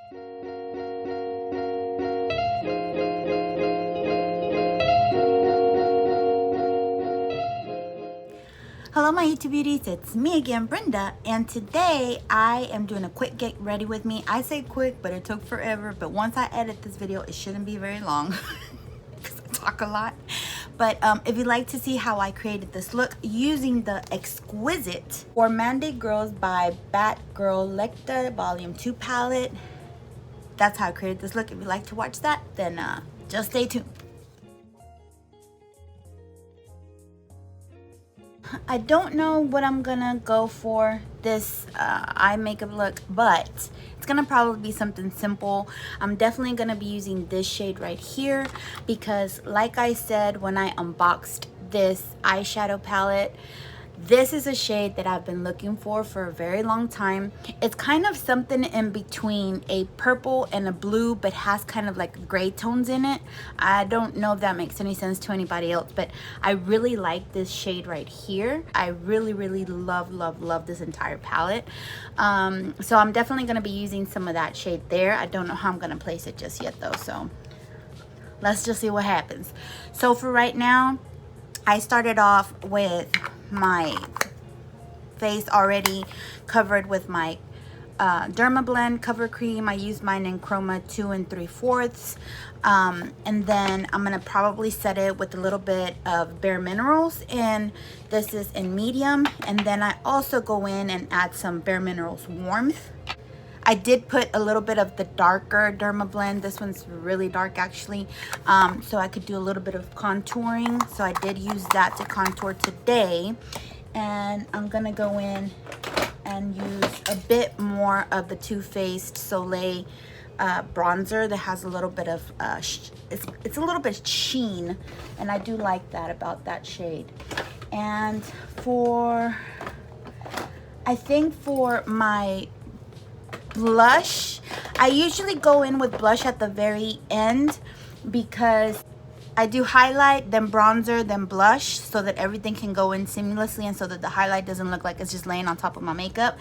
Hello my YouTube beauties, it's me again, Brenda, and today I am doing a quick get ready with me. I say quick, but it took forever, but once I edit this video, it shouldn't be very long because I talk a lot. But if you'd like to see how I created this look using the Exquisite for Mandy Girls by Batgirl Lecta Volume 2 palette, that's how I created this look. If you'd like to watch that, then just stay tuned. I don't know what I'm gonna go for this eye makeup look, but it's gonna probably be something simple. I'm definitely gonna be using this shade right here because, like I said when I unboxed this eyeshadow palette, this is a shade that I've been looking for a very long time. It's kind of something in between a purple and a blue, but has kind of like gray tones in it. I don't know if that makes any sense to anybody else, but I really like this shade right here. I really love this entire palette. So I'm definitely going to be using some of that shade there. I don't know how I'm going to place it just yet though, so let's just see what happens. So for right now, I started off with my face already covered with my Dermablend cover cream. I used mine in Chroma 2 3/4, and then I'm gonna probably set it with a little bit of Bare Minerals, and this is in medium. And then I also go in and add some Bare Minerals Warmth. I did put a little bit of the darker Dermablend. This one's really dark actually, so I could do a little bit of contouring. So I did use that to contour today. And I'm gonna go in and use a bit more of the Too Faced Soleil bronzer that has a little bit of, it's a little bit sheen, and I do like that about that shade. And I think for my blush, I usually go in with blush at the very end because I do highlight, then bronzer, then blush, so that everything can go in seamlessly and so that the highlight doesn't look like it's just laying on top of my makeup.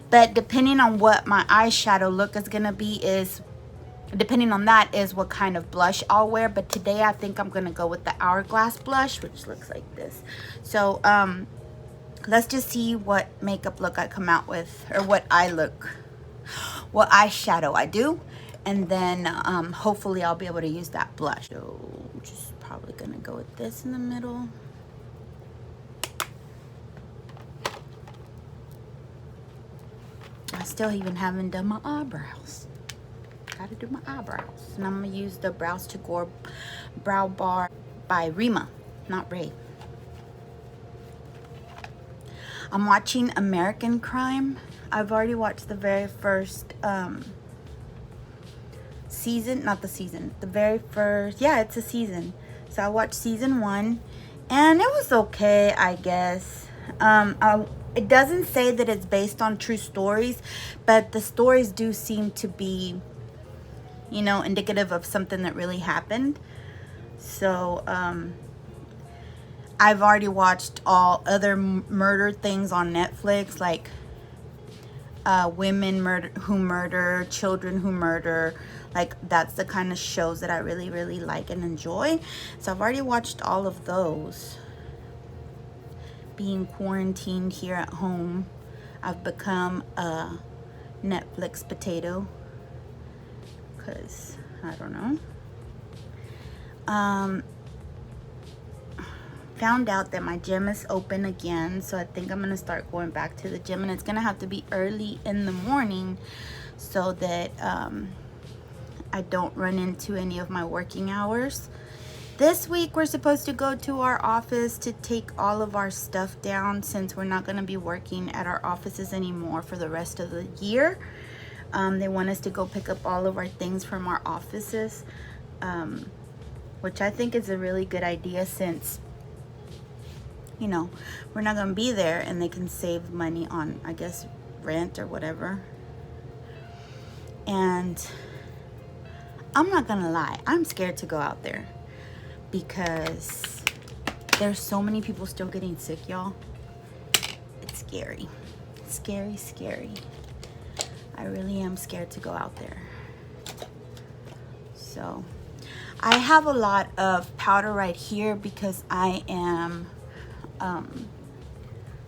But depending on what my eyeshadow look is gonna be depending on that is what kind of blush I'll wear. But today I think I'm gonna go with the Hourglass Blush, which looks like this. So let's just see what makeup look I come out with, or what eyeshadow I do, and then hopefully I'll be able to use that blush. So I'm just probably gonna go with this in the middle. I still even haven't done my eyebrows. Gotta do my eyebrows. And I'm gonna use the Brows to Gore Brow Bar by Rima, not Ray. I'm watching American Crime. I've already watched the very first season, not the season, the very first, yeah, it's a season. So I watched season 1 and it was okay, I guess. It doesn't say that it's based on true stories, but the stories do seem to be, you know, indicative of something that really happened. So I've already watched all other murder things on Netflix, like women who murder, children who murder. Like, that's the kind of shows that I really like and enjoy. So I've already watched all of those. Being quarantined here at home, I've become a Netflix potato, because I don't know. Found out that my gym is open again, so I think I'm gonna start going back to the gym, and it's gonna have to be early in the morning so that I don't run into any of my working hours. This week we're supposed to go to our office to take all of our stuff down, since we're not gonna be working at our offices anymore for the rest of the year. They want us to go pick up all of our things from our offices, which I think is a really good idea, since, you know, we're not gonna be there, and they can save money on, I guess, rent or whatever. And I'm not gonna lie, I'm scared to go out there because there's so many people still getting sick, y'all. It's scary. Scary. I really am scared to go out there. So I have a lot of powder right here because I am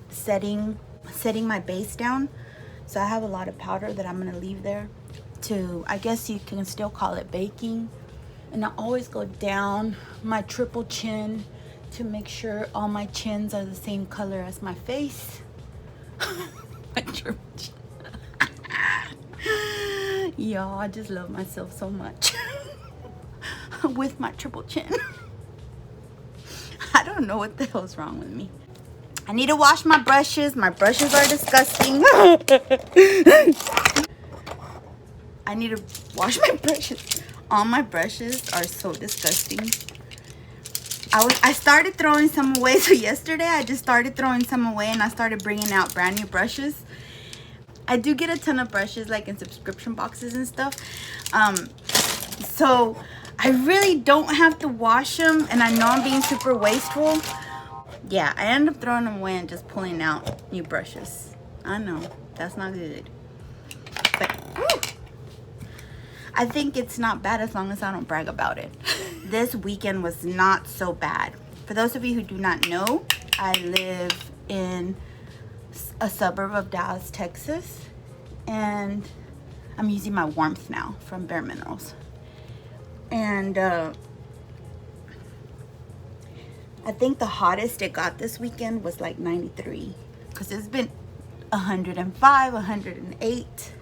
setting my base down. So I have a lot of powder that I'm gonna leave there to, I guess you can still call it baking. And I always go down my triple chin to make sure all my chins are the same color as my face. My triple chin. Y'all, I just love myself so much. With my triple chin. I don't know what the hell's wrong with me. I need to wash my brushes. My brushes are disgusting. I need to wash my brushes. All my brushes are so disgusting. I started throwing some away. So yesterday I just started throwing some away and I started bringing out brand new brushes. I do get a ton of brushes like in subscription boxes and stuff. So I really don't have to wash them, and I know I'm being super wasteful. Yeah, I end up throwing them away and just pulling out new brushes. I know, that's not good. But whew, I think it's not bad as long as I don't brag about it. This weekend was not so bad. For those of you who do not know, I live in a suburb of Dallas, Texas, and I'm using my warmth now from Bare Minerals. And I think the hottest it got this weekend was like 93, because it's been 105, 108.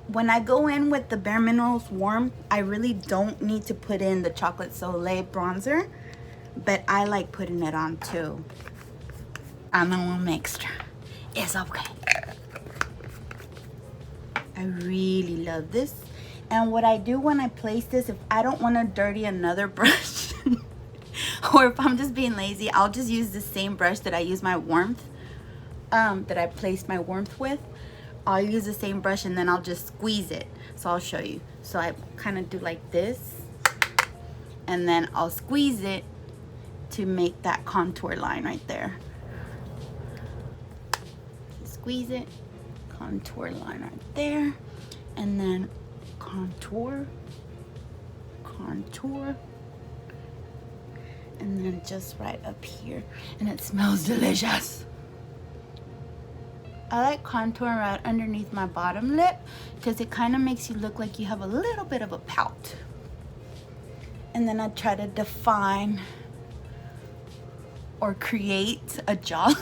When I go in with the Bare Minerals warm, I really don't need to put in the Chocolate Soleil bronzer, but I like putting it on too. I know I'm extra. It's okay. I really love this. And what I do when I place this, if I don't want to dirty another brush, or if I'm just being lazy, I'll just use the same brush that I use my warmth, that I placed my warmth with. I'll use the same brush and then I'll just squeeze it. So I'll show you. So I kind of do like this, and then I'll squeeze it to make that contour line right there. Squeeze it, contour line right there, and then contour, contour, and then just right up here, and it smells delicious. I like contouring right underneath my bottom lip because it kind of makes you look like you have a little bit of a pout. And then I try to define or create a jawline.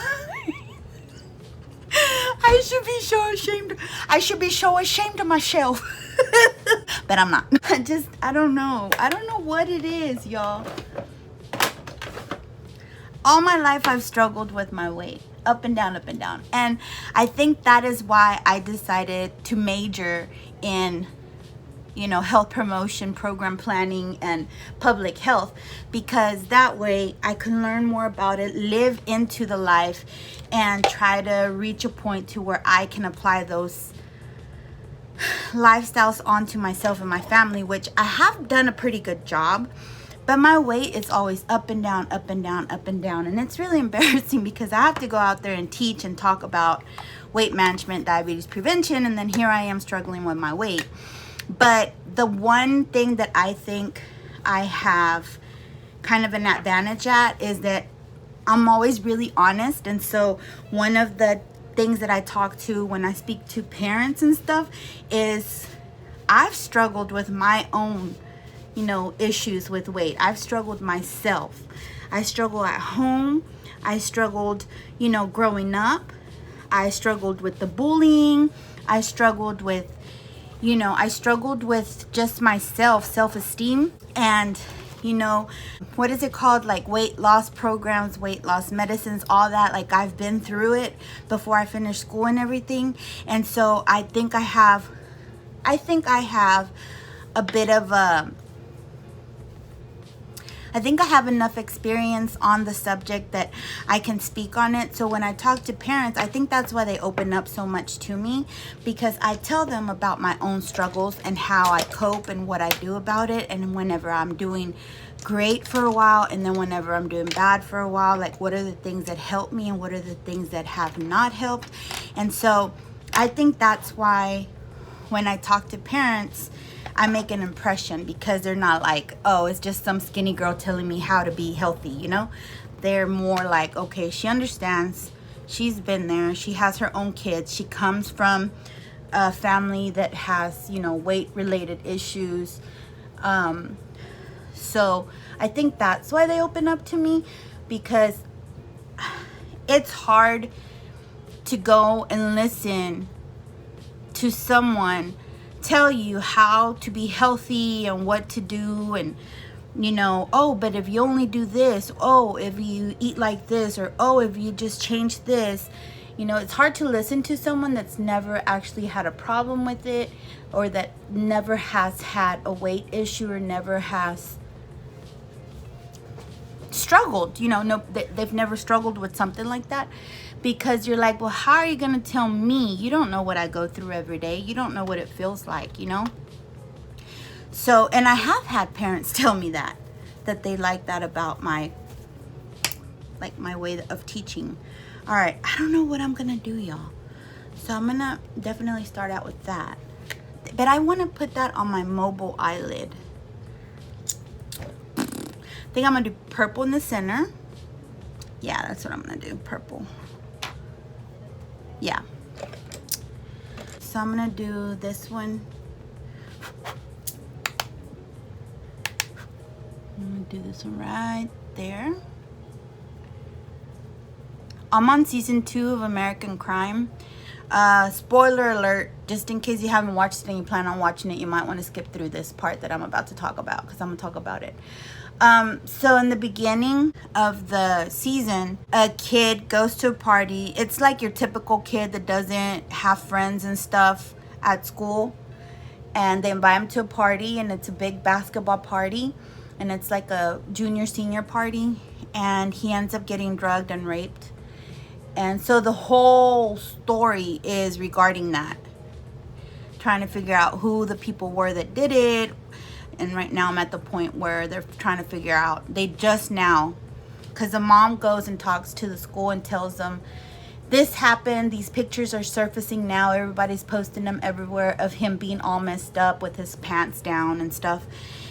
I should be so ashamed. I should be so ashamed of myself. But I'm not. I don't know. I don't know what it is, y'all. All my life I've struggled with my weight. Up and down, up and down. And I think that is why I decided to major in, you know, health promotion, program planning, and public health, because that way I can learn more about it, live into the life, and try to reach a point to where I can apply those lifestyles onto myself and my family, which I have done a pretty good job. But my weight is always up and down, up and down, up and down. And it's really embarrassing because I have to go out there and teach and talk about weight management, diabetes prevention, and then here I am struggling with my weight. But the one thing that I think I have kind of an advantage at is that I'm always really honest. And so one of the things that I talk to when I speak to parents and stuff is I've struggled with my own, you know, issues with weight. I've struggled myself. I struggle at home. I struggled, you know, growing up. I struggled with the bullying. I struggled with, you know, I struggled with just myself, self-esteem, and, you know, what is it called? Like weight loss programs, weight loss medicines, all that. Like I've been through it before I finished school and everything. And so I think I have a bit of a, I think I have enough experience on the subject that I can speak on it. So when I talk to parents, I think that's why they open up so much to me, because I tell them about my own struggles and how I cope and what I do about it. And whenever I'm doing great for a while, and then whenever I'm doing bad for a while, like what are the things that help me and what are the things that have not helped. And so I think that's why when I talk to parents, I make an impression, because they're not like, oh, it's just some skinny girl telling me how to be healthy, you know? They're more like, okay, she understands. She's been there. She has her own kids. She comes from a family that has, you know, weight-related issues. So I think that's why they open up to me, because it's hard to go and listen to someone tell you how to be healthy and what to do, and you know, oh, but if you only do this, oh, if you eat like this, or oh, if you just change this. You know, it's hard to listen to someone that's never actually had a problem with it, or that never has had a weight issue, or never has struggled, you know, no, they've never struggled with something like that. Because you're like, well, how are you gonna tell me? You don't know what I go through every day. You don't know what it feels like, you know. So, and I have had parents tell me that they like that about my way of teaching. All right, I don't know what I'm gonna do, y'all. So I'm gonna definitely start out with that, but I want to put that on my mobile eyelid. I think I'm gonna do purple in the center. Yeah, that's what I'm gonna do, purple. Yeah. So I'm gonna do this one. I'm gonna do this one right there. I'm on season 2 of American Crime. Spoiler alert, just in case you haven't watched it and you plan on watching it, you might want to skip through this part that I'm about to talk about, because I'm gonna talk about it. So in the beginning of the season, a kid goes to a party. It's like your typical kid that doesn't have friends and stuff at school, and they invite him to a party, and it's a big basketball party, and it's like a junior senior party, and he ends up getting drugged and raped. And so the whole story is regarding that, trying to figure out who the people were that did it. And right now I'm at the point where they're trying to figure out, they just now, because the mom goes and talks to the school and tells them, this happened, these pictures are surfacing now, everybody's posting them everywhere of him being all messed up with his pants down and stuff.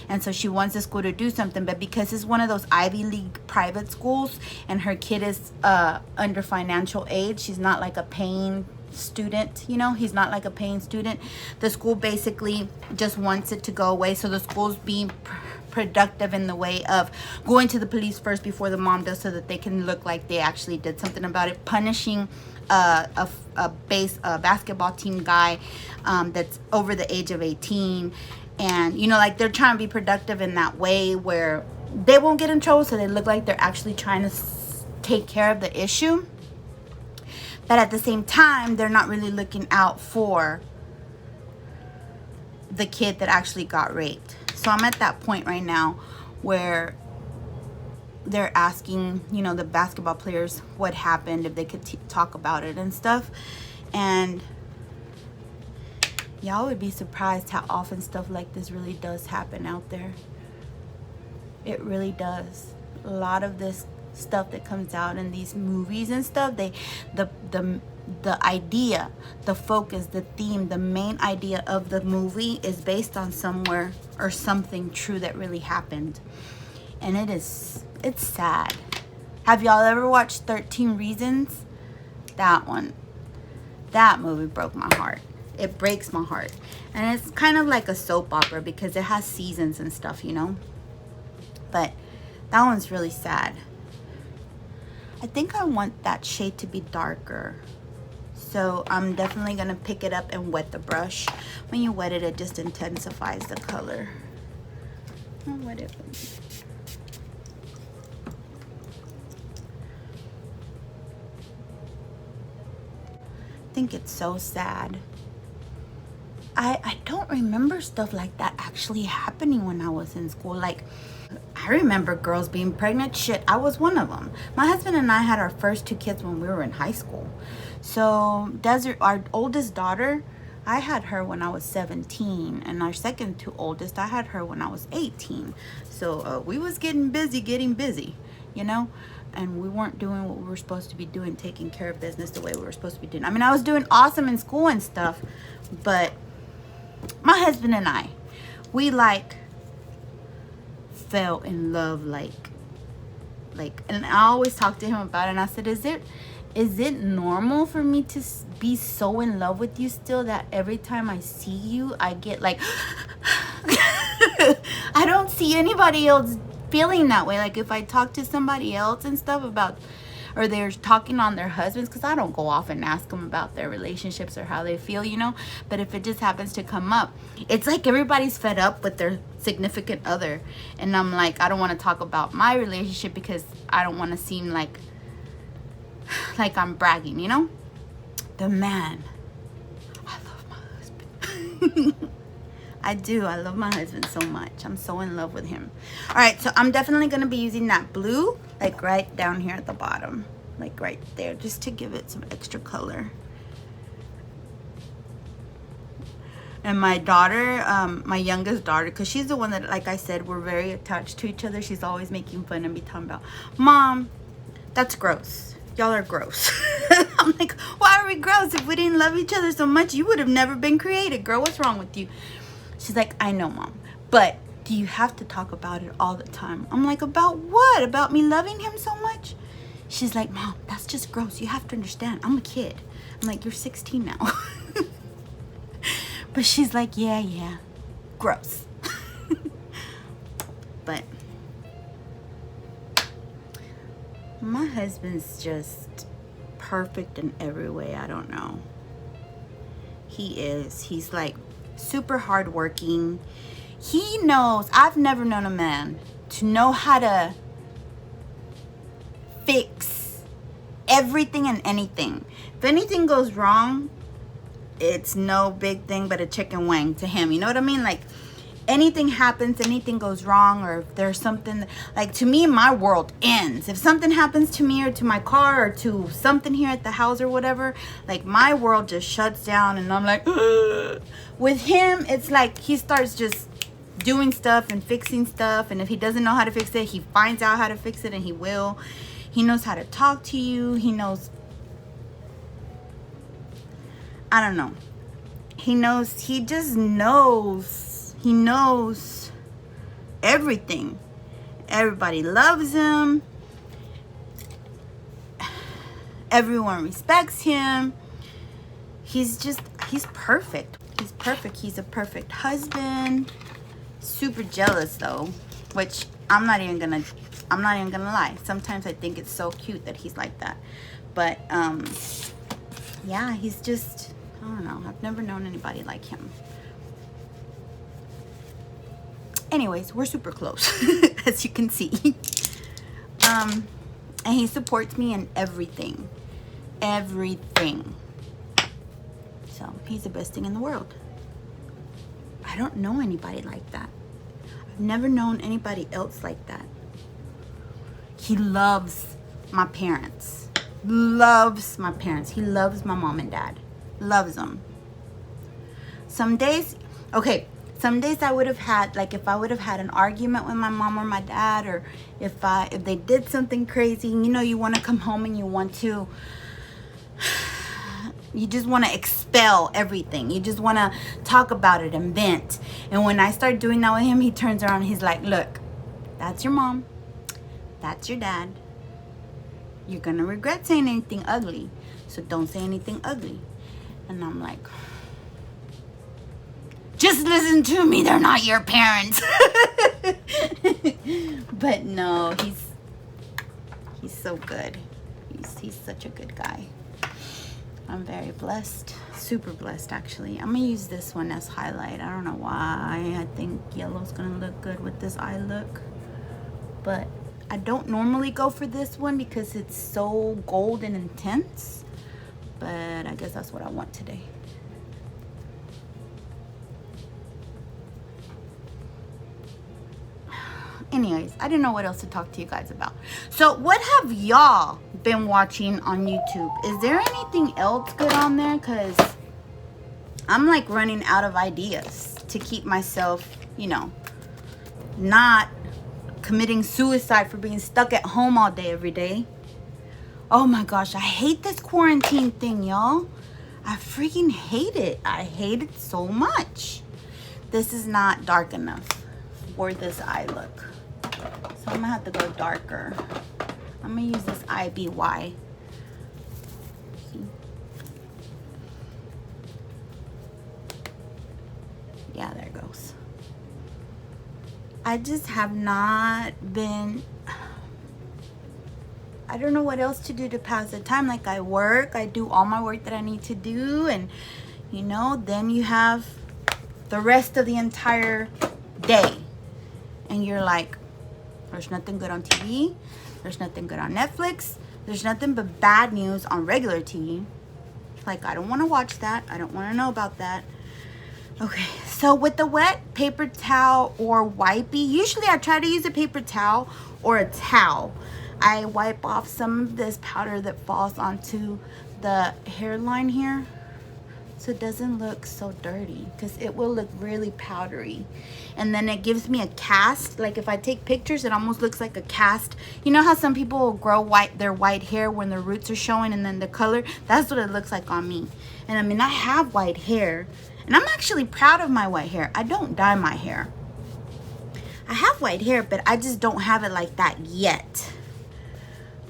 And so she wants the school to do something, but because it's one of those Ivy League private schools and her kid is under financial aid, she's not like a paying student, you know, he's not like a paying student. The school basically just wants it to go away. So the school's being productive in the way of going to the police first before the mom does, so that they can look like they actually did something about it, punishing a basketball team guy that's over the age of 18. And you know, like, they're trying to be productive in that way where they won't get in trouble, so they look like they're actually trying to take care of the issue. But at the same time, they're not really looking out for the kid that actually got raped. So I'm at that point right now where they're asking, you know, the basketball players what happened, if they could talk about it and stuff. And y'all would be surprised how often stuff like this really does happen out there. It really does. A lot of this stuff that comes out in these movies and stuff, the idea, the focus, the theme, the main idea of the movie is based on somewhere or something true that really happened. And it's sad. Have y'all ever watched 13 Reasons? That movie broke my heart. It breaks my heart. And it's kind of like a soap opera because it has seasons and stuff, you know. But that one's really sad. I think I want that shade to be darker. So I'm definitely going to pick it up and wet the brush. When you wet it, it just intensifies the color. I'll wet it. I think it's so sad. I don't remember stuff like that actually happening when I was in school. Like, I remember girls being pregnant. Shit, I was one of them. My husband and I had our first 2 kids when we were in high school. So Desert, our oldest daughter, I had her when I was 17, and our second to oldest, I had her when I was 18. So we was getting busy, you know, and we weren't doing what we were supposed to be doing, taking care of business the way we were supposed to be doing. I mean, I was doing awesome in school and stuff, but my husband and I, we like fell in love, like, and I always talk to him about it, and I said, is it normal for me to be so in love with you still that every time I see you, I get like, I don't see anybody else feeling that way. Like if I talk to somebody else and stuff about, or they're talking on their husbands, because I don't go off and ask them about their relationships or how they feel, you know, but if it just happens to come up, it's like everybody's fed up with their significant other. And I'm like, I don't want to talk about my relationship because I don't want to seem like I'm bragging, you know. The man, I love my husband. I do. I love my husband so much. I'm so in love with him. All right, so I'm definitely going to be using that blue, like right down here at the bottom, like right there, just to give it some extra color. And my daughter, my youngest daughter, because she's the one that, like I said, we're very attached to each other. She's always making fun of me, talking about, Mom, that's gross. Y'all are gross. I'm like, why are we gross? If we didn't love each other so much, you would have never been created, girl. What's wrong with you? She's like, I know, Mom, but do you have to talk about it all the time? I'm like, about what? About me loving him so much? She's like, Mom, that's just gross. You have to understand. I'm a kid. I'm like, you're 16 now. But she's like, yeah, gross. But my husband's just perfect in every way. I don't know. He is. He's like super hardworking. He knows. I've never known a man to know how to fix everything and anything. If anything goes wrong, it's no big thing but a chicken wing to him. You know what I mean? Like, anything happens, anything goes wrong, or if there's something, like, to me, my world ends. If something happens to me or to my car or to something here at the house or whatever, like, my world just shuts down and I'm like, ugh. With him, it's like he starts just doing stuff and fixing stuff, and if he doesn't know how to fix it, he finds out how to fix it, and he will. He knows how to talk to you. He knows, I don't know. He knows, he just knows. He knows everything. Everybody loves him. Everyone respects him. He's perfect. He's perfect. He's a perfect husband. Super jealous though, which I'm not even gonna lie. Sometimes I think it's so cute that he's like that. But yeah, he's just, I don't know. I've never known anybody like him. Anyways, we're super close, as you can see. And he supports me in everything. Everything. So, he's the best thing in the world. I don't know anybody like that. I've never known anybody else like that. He loves my parents. Loves my parents. He loves my mom and dad. Loves them. Some days, okay, some days I would have had, like, if I would have had an argument with my mom or my dad, or if they did something crazy, you know, you want to come home and you just want to expel everything. You just want to talk about it and vent. And when I start doing that with him, he turns around and he's like, look, that's your mom. That's your dad. You're going to regret saying anything ugly. So don't say anything ugly. And I'm like, just listen to me. They're not your parents. But no, he's so good. He's such a good guy. I'm very blessed. Super blessed, actually. I'm going to use this one as highlight. I don't know why. I think yellow's going to look good with this eye look. But I don't normally go for this one because it's so gold and intense. But I guess that's what I want today. Anyways, I didn't know what else to talk to you guys about. So what have y'all been watching on YouTube? Is there anything else good on there? Because I'm like running out of ideas to keep myself, you know, not committing suicide for being stuck at home all day every day. Oh my gosh, I hate this quarantine thing, y'all. I freaking hate it. I hate it so much. This is not dark enough for this eye look. So I'm gonna have to go darker. I'm gonna use this IBY. Yeah, there it goes. I just have not been, I don't know what else to do to pass the time. Like I work, I do all my work that I need to do, and you know, then you have the rest of the entire day. And you're like, there's nothing good on TV, there's nothing good on Netflix, there's nothing but bad news on regular TV. Like, I don't want to watch that, I don't want to know about that. Okay, so with the wet paper towel or wipey, usually I try to use a paper towel or a towel. I wipe off some of this powder that falls onto the hairline here, so it doesn't look so dirty, because it will look really powdery. And then it gives me a cast. Like if I take pictures, it almost looks like a cast. You know how some people will grow their white hair when their roots are showing and then the color? That's what it looks like on me. And I mean, I have white hair, and I'm actually proud of my white hair. I don't dye my hair. I have white hair, but I just don't have it like that yet.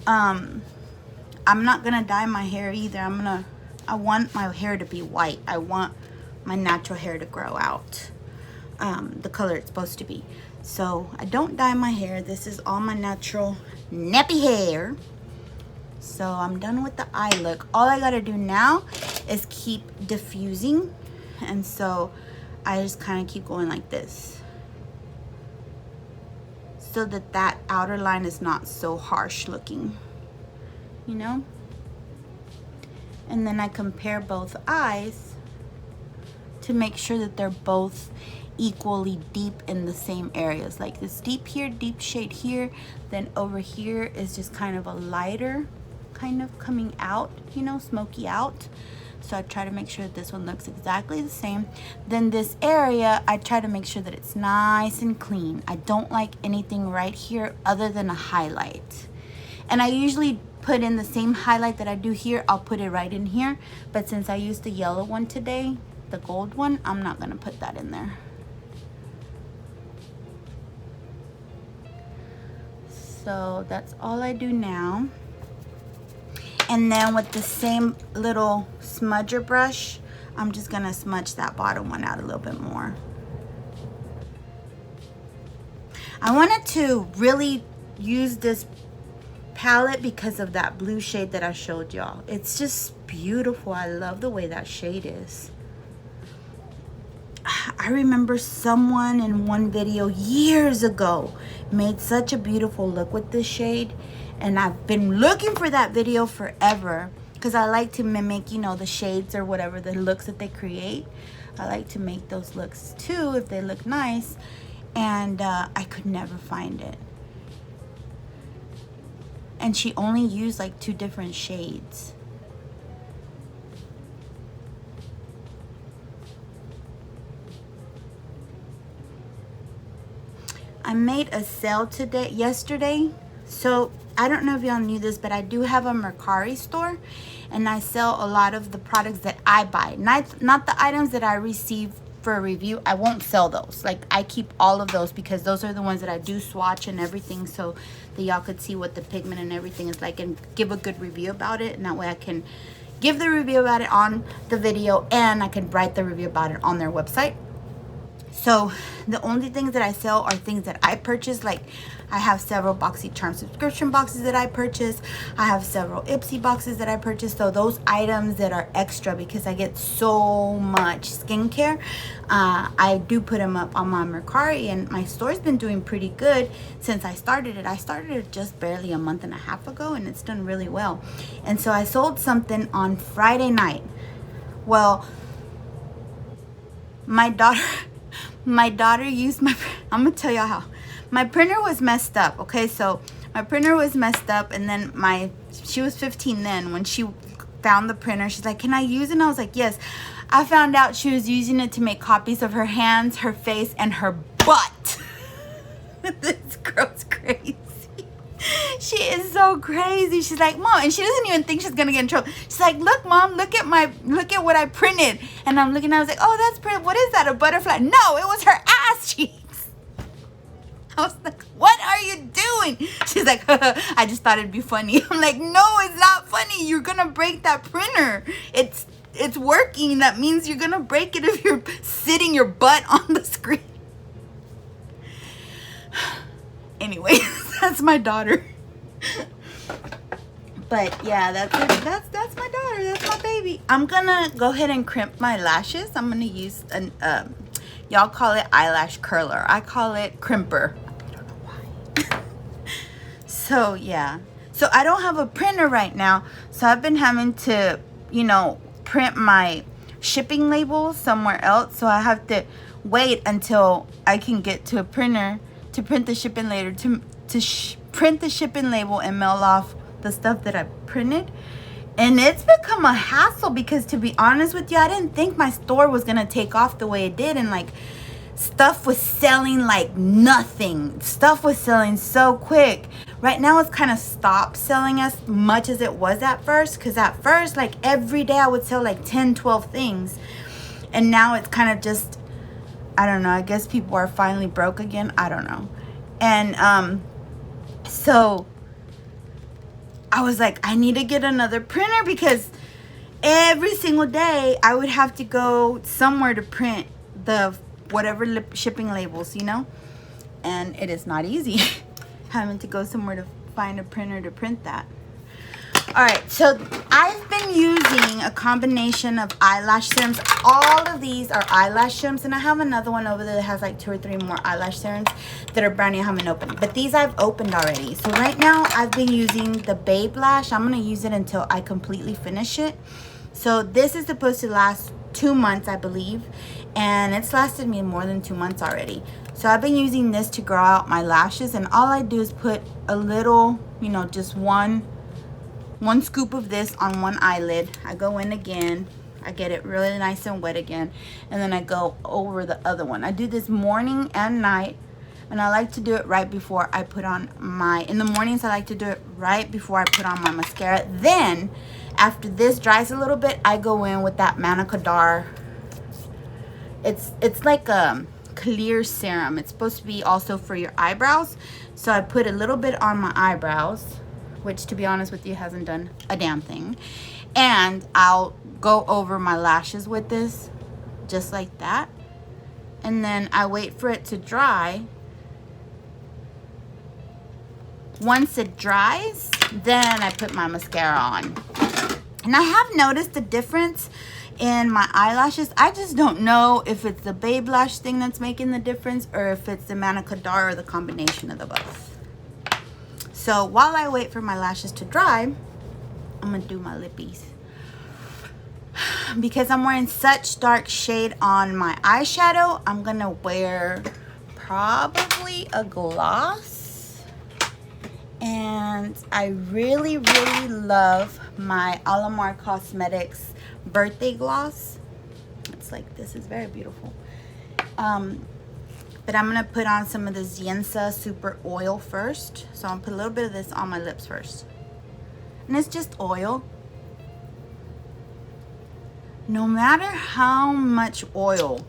I'm not gonna dye my hair either. I want my hair to be white. I want my natural hair to grow out the color it's supposed to be. So I don't dye my hair. This is all my natural nappy hair. So I'm done with the eye look. All I gotta do now is keep diffusing. And so I just kind of keep going like this, so that outer line is not so harsh looking, you know? And then I compare both eyes to make sure that they're both equally deep in the same areas. Like this deep here, deep shade here, then over here is just kind of a lighter kind of coming out, you know, smoky out. So I try to make sure that this one looks exactly the same. Then this area, I try to make sure that it's nice and clean. I don't like anything right here other than a highlight. And I usually put in the same highlight that I do here. I'll put it right in here. But since I used the yellow one today, the gold one, I'm not gonna put that in there. So that's all I do now. And then with the same little smudger brush, I'm just gonna smudge that bottom one out a little bit more. I wanted to really use this palette because of that blue shade that I showed y'all. It's just beautiful. I love the way that shade is. I remember someone in one video years ago made such a beautiful look with this shade, and I've been looking for that video forever because I like to mimic, you know, the shades or whatever, the looks that they create. I like to make those looks too if they look nice, and I could never find it. And she only used like 2 different shades. I made a sale yesterday. So I don't know if y'all knew this, but I do have a Mercari store, and I sell a lot of the products that I buy. Not the items that I receive for a review. I won't sell those. Like, I keep all of those because those are the ones that I do swatch and everything, so that y'all could see what the pigment and everything is like and give a good review about it. And that way I can give the review about it on the video, and I can write the review about it on their website. So the only things that I sell are things that I purchase. Like, I have several BoxyCharm subscription boxes that I purchase. I have several Ipsy boxes that I purchase. So those items that are extra, because I get so much skincare, I do put them up on my Mercari, and my store's been doing pretty good since I started it. I started it just barely a month and a half ago, and it's done really well. And so I sold something on Friday night. Well, my daughter used I'm gonna tell y'all how. my printer was messed up. Okay, so my printer was messed up, and then she was 15 then. When she found the printer, she's like, can I use it? And I was like, yes. I found out she was using it to make copies of her hands, her face, and her butt. This girl's crazy. She is so crazy. She's like, Mom, and she doesn't even think she's gonna get in trouble. She's like, look, Mom, look at what I printed. And I'm looking, I was like, oh, that's pretty. What is that, a butterfly? No, it was her ass cheeks. I was like, what are you doing? She's like, I just thought it'd be funny. I'm like, no, it's not funny. You're gonna break that printer. It's working. That means you're gonna break it if you're sitting your butt on the screen. Anyway, that's my daughter. But yeah, that's my daughter. That's my baby. I'm gonna go ahead and crimp my lashes. I'm gonna use an y'all call it eyelash curler. I call it crimper. I don't know why. So yeah. So I don't have a printer right now. So I've been having to, you know, print my shipping labels somewhere else. So I have to wait until I can get to a printer to print the shipping label, print the shipping label and mail off the stuff that I printed. And it's become a hassle because, to be honest with you, I didn't think my store was gonna take off the way it did, and like stuff was selling like nothing. Stuff was selling so quick. Right now it's kind of stopped selling as much as it was at first, because at first, like every day I would sell like 10-12 things, and now it's kind of just, I don't know, I guess people are finally broke again. I don't know. And so I was like, I need to get another printer, because every single day I would have to go somewhere to print the whatever shipping labels, you know, and it is not easy having to go somewhere to find a printer to print that. All right, so I've been using a combination of eyelash serums. All of these are eyelash serums, and I have another one over there that has like 2 or 3 more eyelash serums that are brand new, I haven't opened. But these I've opened already. So right now I've been using the Babe Lash. I'm gonna use it until I completely finish it. So this is supposed to last 2 months, I believe, and it's lasted me more than 2 months already. So I've been using this to grow out my lashes, and all I do is put a little, you know, just one scoop of this on one eyelid. I go in again, I get it really nice and wet again, and then I go over the other one. I do this morning and night, and I like to do it right before I put on my, in the mornings I like to do it right before I put on my mascara. Then after this dries a little bit, I go in with that CEDAR. It's like a clear serum. It's supposed to be also for your eyebrows, so I put a little bit on my eyebrows, which, to be honest with you, hasn't done a damn thing. And I'll go over my lashes with this, just like that. And then I wait for it to dry. Once it dries, then I put my mascara on. And I have noticed a difference in my eyelashes. I just don't know if it's the Babe Lash thing that's making the difference, or if it's the CEDAR or the combination of the both. So while I wait for my lashes to dry, I'm gonna do my lippies. Because I'm wearing such dark shade on my eyeshadow, I'm gonna wear probably a gloss. And I really, really love my Allure Cosmetics birthday gloss. It's like, this is very beautiful. But I'm gonna put on some of the Zienza Super Oil first. So I'm gonna put a little bit of this on my lips first. And it's just oil. No matter how much oil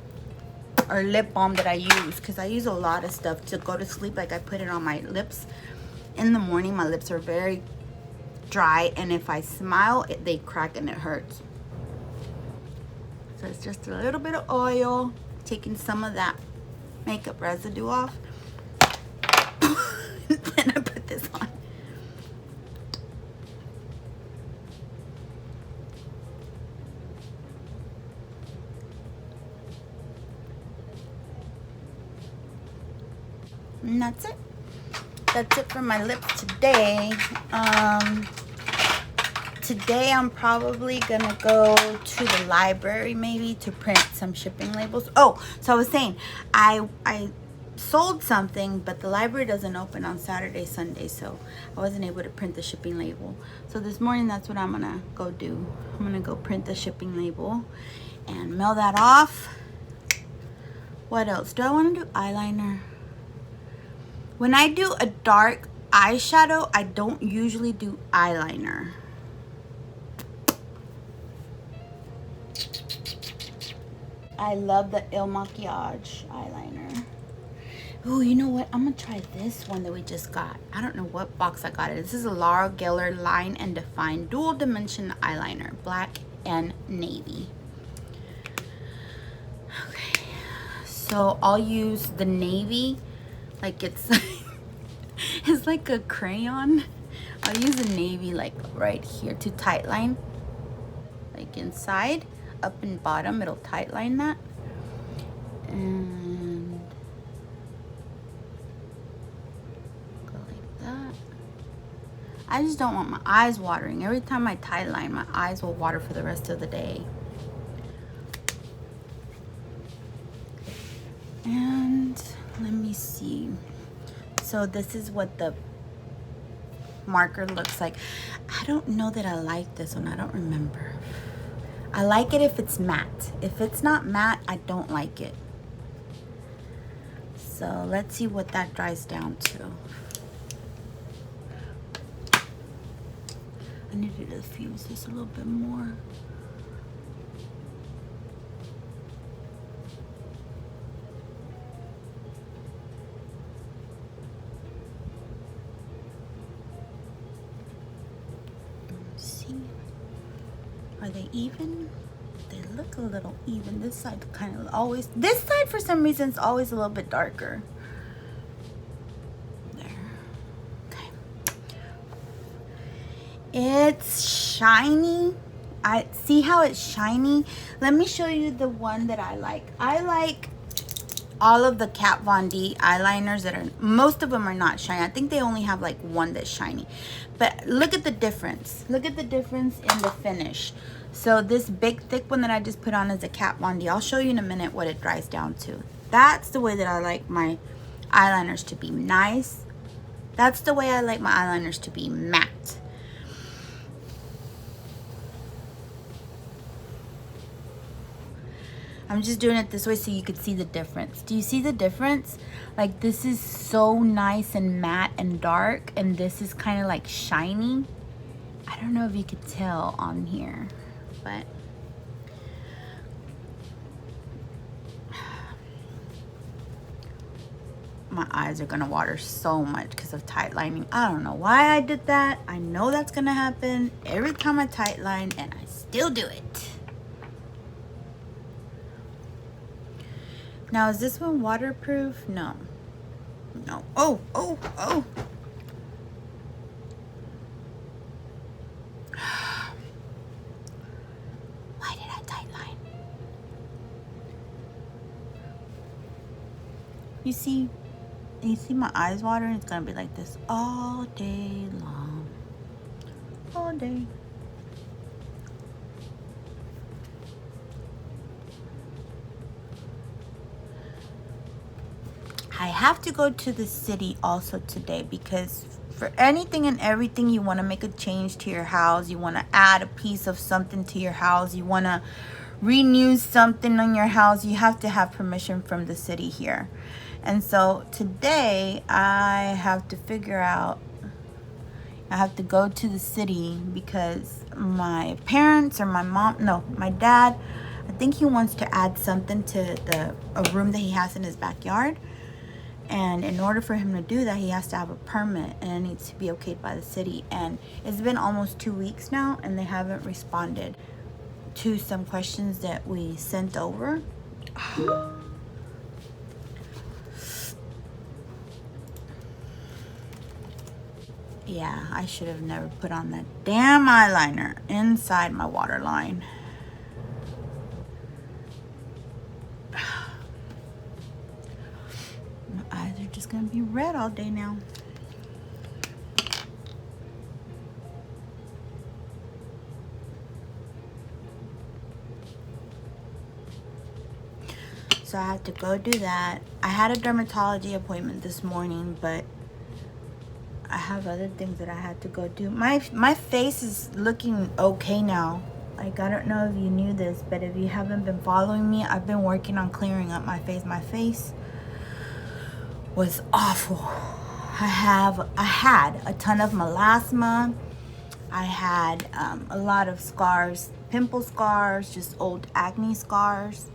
or lip balm that I use, because I use a lot of stuff to go to sleep, like I put it on my lips. In the morning, my lips are very dry, and if I smile, they crack and it hurts. So it's just a little bit of oil, taking some of that makeup residue off. Then I put this on. And that's it. That's it for my lips today. Today I'm probably gonna go to the library maybe to print some shipping labels. Oh, so I was saying, I sold something, but the library doesn't open on Saturday, Sunday, so I wasn't able to print the shipping label. So this morning, that's what I'm gonna go do. I'm gonna go print the shipping label and mail that off. What else? Do I want to do eyeliner? When I do a dark eyeshadow, I don't usually do eyeliner. I love the Il Makiage eyeliner. Oh, you know what? I'm gonna try this one that we just got. I don't know what box I got it. This is a Lara Geller Line and Define Dual Dimension Eyeliner, black and navy. Okay, so I'll use the navy, like it's it's like a crayon. I'll use the navy like right here to tight line, like inside, up and bottom. It'll tight line that, and I just don't want my eyes watering. Every time I tight line, my eyes will water for the rest of the day. And let me see. So this is what the marker looks like. I don't know that I like this one. I don't remember. I like it if it's matte. If it's not matte, I don't like it. So let's see what that dries down to. I need to diffuse this a little bit more. Let's see. Are they even? They look a little even. This side kind of always, this side for some reason is always a little bit darker. It's shiny. I see how it's shiny. Let me show you the one that I like. I like all of the Kat Von D eyeliners that are, most of them are not shiny. I think they only have like one that's shiny. But look at the difference. Look at the difference in the finish. So this big thick one that I just put on is a Kat Von D. I'll show you in a minute what it dries down to. That's the way that I like my eyeliners to be nice. That's the way I like my eyeliners to be matte. I'm just doing it this way so you could see the difference. Do you see the difference? Like this is so nice and matte and dark, and this is kind of like shiny. I don't know if you could tell on here, but my eyes are gonna water so much because of tight lining. I don't know why I did that. I know that's gonna happen every time I tight line, and I still do it. Now, is this one waterproof? No. No. Oh, oh, oh. Why did I tight line? You see my eyes watering? It's gonna be like this all day long. All day. I have to go to the city also today because for anything and everything, you want to make a change to your house, you want to add a piece of something to your house, you want to renew something on your house, you have to have permission from the city here. And so today I have to figure out, I have to go to the city because my parents or my mom, no, my dad, I think he wants to add something to a room that he has in his backyard. And in order for him to do that, he has to have a permit, and it needs to be okayed by the city. And it's been almost 2 weeks now, and they haven't responded to some questions that we sent over. Yeah, I should have never put on that damn eyeliner inside my waterline. Eyes are just gonna be red all day now. So I had to go do that. I had a dermatology appointment this morning, but I have other things that I had to go do. My face is looking okay now. Like, I don't know if you knew this, but if you haven't been following me, I've been working on clearing up my face. My face was awful. I had a ton of melasma. I had a lot of scars, pimple scars, just old acne scars.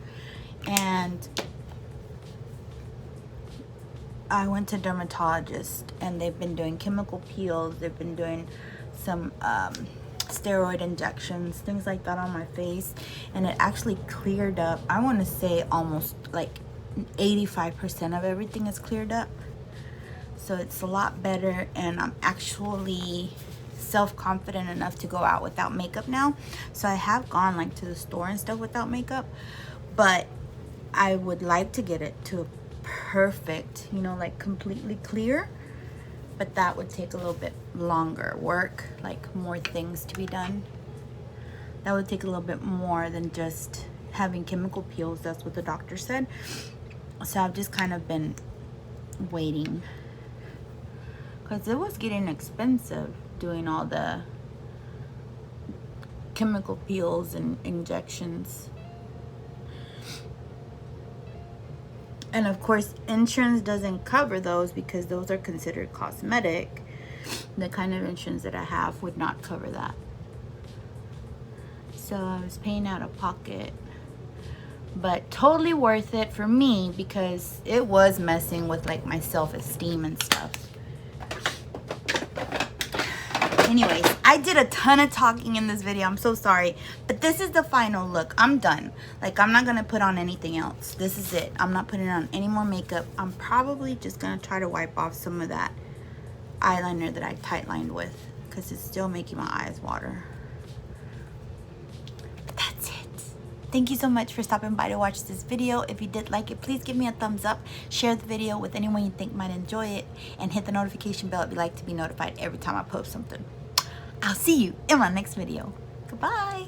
And I went to a dermatologist, and they've been doing chemical peels. They've been doing some steroid injections, things like that on my face, and it actually cleared up. I want to say almost like 85% of everything is cleared up. So it's a lot better, and I'm actually self-confident enough to go out without makeup now. So I have gone like to the store and stuff without makeup, but I would like to get it to perfect, you know, like completely clear, but that would take a little bit longer work, like more things to be done. That would take a little bit more than just having chemical peels. That's what the doctor said. So I've just kind of been waiting, because it was getting expensive doing all the chemical peels and injections. And of course, insurance doesn't cover those because those are considered cosmetic. The kind of insurance that I have would not cover that. So I was paying out of pocket, but totally worth it for me because it was messing with like my self-esteem and stuff. Anyways, I did a ton of talking in this video. I'm so sorry, but this is the final look. I'm done. Like, I'm not gonna put on anything else. This is it. I'm not putting on any more makeup. I'm probably just gonna try to wipe off some of that eyeliner that I tightlined with, because it's still making my eyes water. But that's it. Thank you so much for stopping by to watch this video. If you did like it, please give me a thumbs up, share the video with anyone you think might enjoy it, and hit the notification bell if you'd like to be notified every time I post something. I'll see you in my next video. Goodbye.